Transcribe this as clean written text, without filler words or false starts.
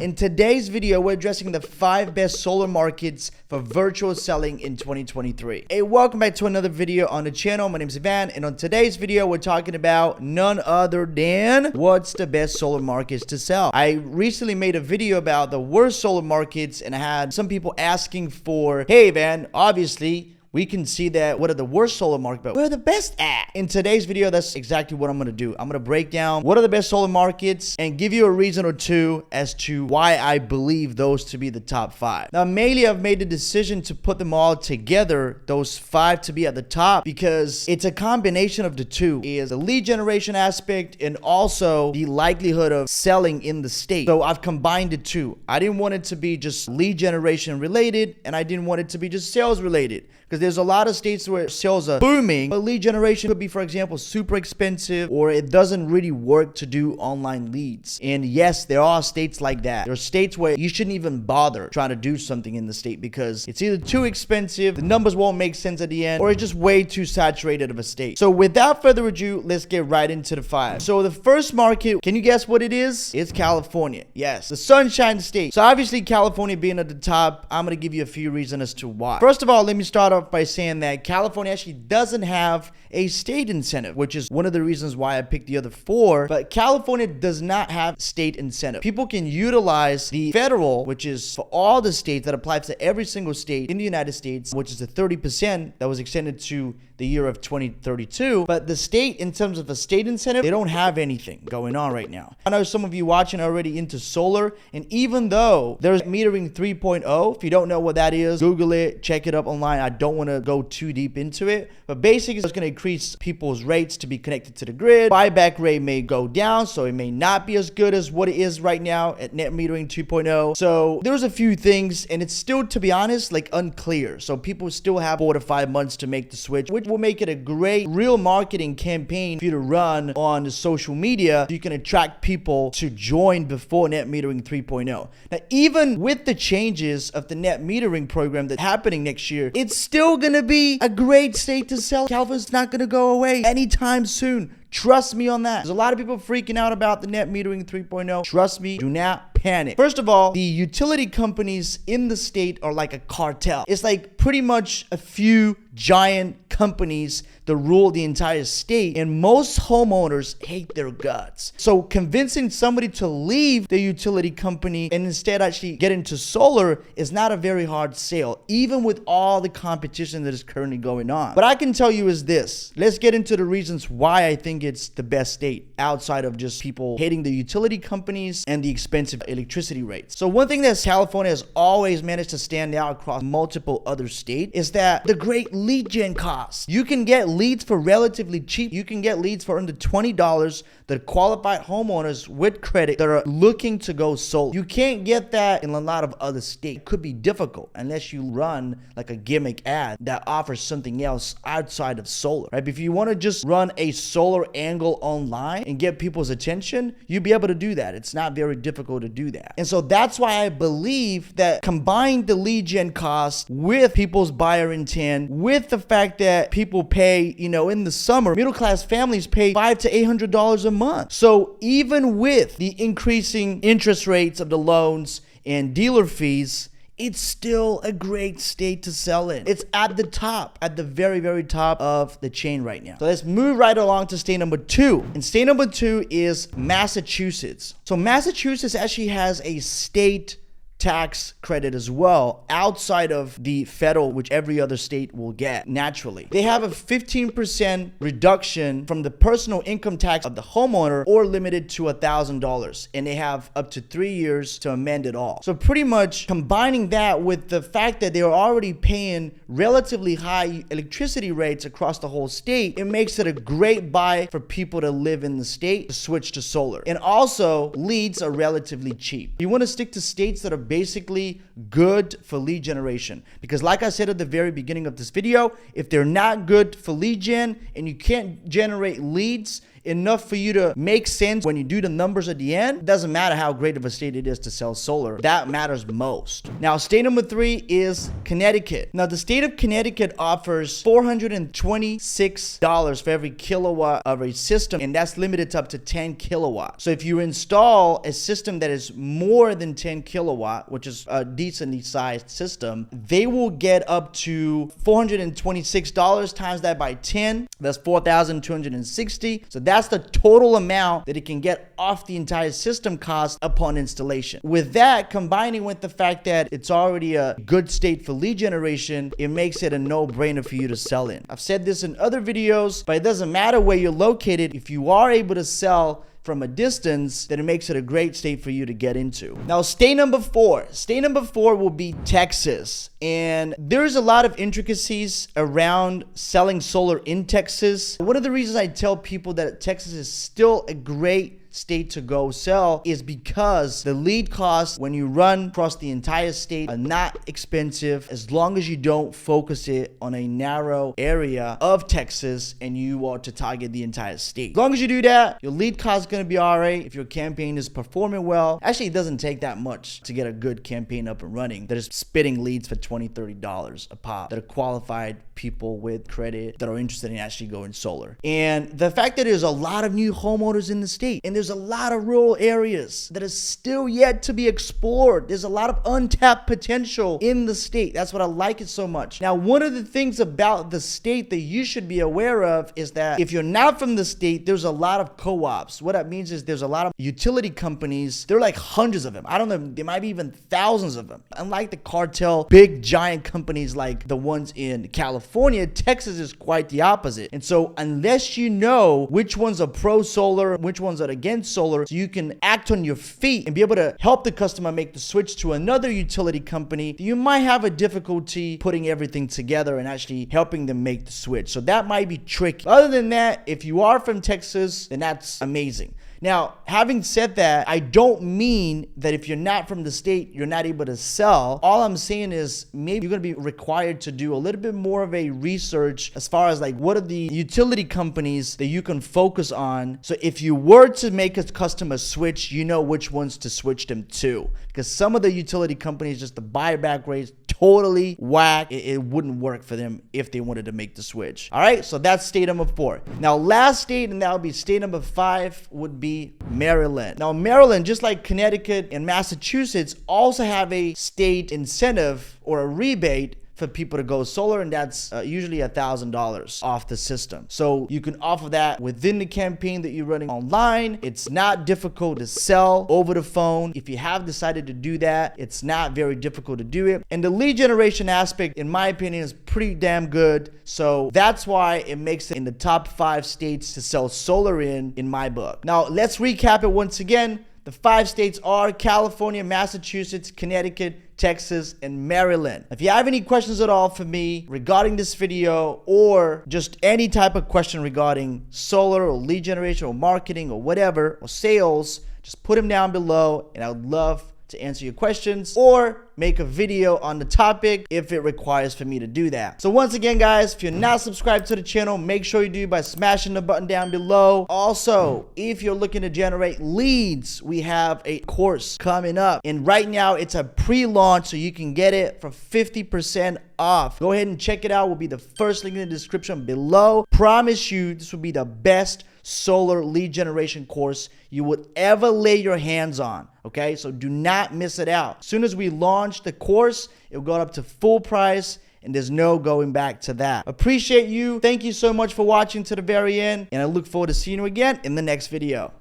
In today's video, we're addressing the 5 best solar markets for virtual selling in 2023. Hey, welcome back to another video on the channel. My name is Ivan, and on today's video, we're talking about none other than what's the best solar markets to sell. I recently made a video about the worst solar markets, and I had some people asking for, hey, Ivan, obviously, we can see that what are the worst solar markets, but where are the best at? In today's video, that's exactly what I'm going to do. I'm going to break down what are the best solar markets and give you a reason or two as to why I believe those to be the top 5. Now, mainly I've made the decision to put them all together, those 5 to be at the top, because it's a combination of the two. Is the lead generation aspect and also the likelihood of selling in the state. So I've combined the two. I didn't want it to be just lead generation related, and I didn't want it to be just sales related. Because there's a lot of states where sales are booming, but lead generation could be, for example, super expensive, or it doesn't really work to do online leads. And yes, there are states like that. There are states where you shouldn't even bother trying to do something in the state because it's either too expensive, the numbers won't make sense at the end, or it's just way too saturated of a state. So without further ado, let's get right into the 5. So the first market, can you guess what it is? It's California. Yes, the Sunshine State. So obviously California being at the top, I'm going to give you a few reasons as to why. First of all, let me start off by saying that California actually doesn't have a state incentive, which is one of the reasons why I picked the other 4. But California does not have state incentive. People can utilize the federal, which is for all the states, that applies to every single state in the United States, which is the 30% that was extended to the year of 2032. But the state, in terms of a state incentive, they don't have anything going on right now. I know some of you watching are already into solar, and even though there's metering 3.0, if you don't know what that is, Google it, check it up online. I don't want to go too deep into it, but basically it's going to increase people's rates to be connected to the grid. Buyback rate may go down, so it may not be as good as what it is right now at net metering 2.0. So there's a few things, and it's still, to be honest, like unclear. So people still have 4 to 5 months to make the switch, which will make it a great real marketing campaign for you to run on the social media so you can attract people to join before net metering 3.0. Now, even with the changes of the net metering program that's happening next year, it's still going to be a great state to sell. California's not going to go away anytime soon. Trust me on that. There's a lot of people freaking out about the net metering 3.0. Trust me, do not panic. First of all, the utility companies in the state are like a cartel. It's like pretty much a few giant companies that rule the entire state, and most homeowners hate their guts. So convincing somebody to leave the utility company and instead actually get into solar is not a very hard sale, even with all the competition that is currently going on. What I can tell you is this. Let's get into the reasons why I think it's the best state outside of just people hating the utility companies and the expensive electricity rates. So one thing that California has always managed to stand out across multiple other states is that the great lead gen costs. You can get leads for relatively cheap. You can get leads for under $20 that qualified homeowners with credit that are looking to go solar. You can't get that in a lot of other states. It could be difficult unless you run like a gimmick ad that offers something else outside of solar, right? If you want to just run a solar angle online and get people's attention, you'll be able to do that. It's not very difficult to do that. And so that's why I believe that combine the lead gen cost with people's buyer intent, with the fact that people pay, in the summer, middle class families pay $500 to $800 a month. So even with the increasing interest rates of the loans and dealer fees, it's still a great state to sell in. It's at the top, at the very, very top of the chain right now. So let's move right along to state number 2. And state number 2 is Massachusetts. So Massachusetts actually has a state tax credit as well outside of the federal, which every other state will get naturally. They have a 15% reduction from the personal income tax of the homeowner, or limited to $1,000, and they have up to 3 years to amend it all. So pretty much combining that with the fact that they are already paying relatively high electricity rates across the whole state, it makes it a great buy for people to live in the state to switch to solar. And also, leads are relatively cheap. You want to stick to states that are basically good for lead generation, because like I said at the very beginning of this video, if they're not good for lead gen and you can't generate leads enough for you to make sense when you do the numbers at the end, it doesn't matter how great of a state it is to sell solar. That matters most. Now, state number 3 is Connecticut. Now, the state of Connecticut offers $426 for every kilowatt of a system, and that's limited to up to 10 kilowatts. So if you install a system that is more than 10 kilowatt, which is a decently sized system, they will get up to $426 times that by 10. That's $4,260. So that's the total amount that it can get off the entire system cost upon installation. With that, combining with the fact that it's already a good state for lead generation, it makes it a no-brainer for you to sell in. I've said this in other videos, but it doesn't matter where you're located. If you are able to sell from a distance, then it makes it a great state for you to get into. Now, state number 4. State number 4 will be Texas. And there's a lot of intricacies around selling solar in Texas. One of the reasons I tell people that Texas is still a great state to go sell is because the lead costs when you run across the entire state are not expensive, as long as you don't focus it on a narrow area of Texas and you are to target the entire state. As long as you do that, your lead cost is going to be all right. If your campaign is performing well, actually it doesn't take that much to get a good campaign up and running that is spitting leads for $20, $30 a pop, that are qualified people with credit that are interested in actually going solar. And the fact that there's a lot of new homeowners in the state, and there's a lot of rural areas that is still yet to be explored. There's a lot of untapped potential in the state. That's what I like it so much. Now, one of the things about the state that you should be aware of is that if you're not from the state, there's a lot of co-ops. What that means is there's a lot of utility companies. There are like hundreds of them. I don't know, there might be even thousands of them. Unlike the cartel, big giant companies like the ones in California, Texas is quite the opposite. And so unless you know which ones are pro solar, which ones are against solar, so you can act on your feet and be able to help the customer make the switch to another utility company, you might have a difficulty putting everything together and actually helping them make the switch. So that might be tricky. Other than that, if you are from Texas, then that's amazing. Now, having said that, I don't mean that if you're not from the state, you're not able to sell. All I'm saying is maybe you're going to be required to do a little bit more of a research as far as like what are the utility companies that you can focus on. So if you were to make a customer switch, you know which ones to switch them to. Because some of the utility companies, just the buyback rates, totally whack. It wouldn't work for them if they wanted to make the switch. All right, so that's state number 4. Now, last state, and that would be state number 5, would be Maryland. Now, Maryland, just like Connecticut and Massachusetts, also have a state incentive or a rebate for people to go solar, and that's usually $1,000 off the system. So you can offer that within the campaign that you're running online. It's not difficult to sell over the phone. If you have decided to do that, it's not very difficult to do it. And the lead generation aspect, in my opinion, is pretty damn good. So that's why it makes it in the top 5 states to sell solar in my book. Now, let's recap it once again. The 5 states are California, Massachusetts, Connecticut, Texas, and Maryland. If you have any questions at all for me regarding this video, or just any type of question regarding solar or lead generation or marketing or whatever, or sales, just put them down below and I would love to answer your questions or make a video on the topic if it requires for me to do that. So once again, guys, if you're not subscribed to the channel, make sure you do by smashing the button down below. Also, if you're looking to generate leads, we have a course coming up, and right now it's a pre-launch, so you can get it for 50% off. Go ahead and check it out. Will be the first link in the description below. Promise you, this will be the best solar lead generation course you would ever lay your hands on. Okay, so do not miss it out. As soon as we launch the course, it will go up to full price, and there's no going back to that. Appreciate you. Thank you so much for watching to the very end, and I look forward to seeing you again in the next video.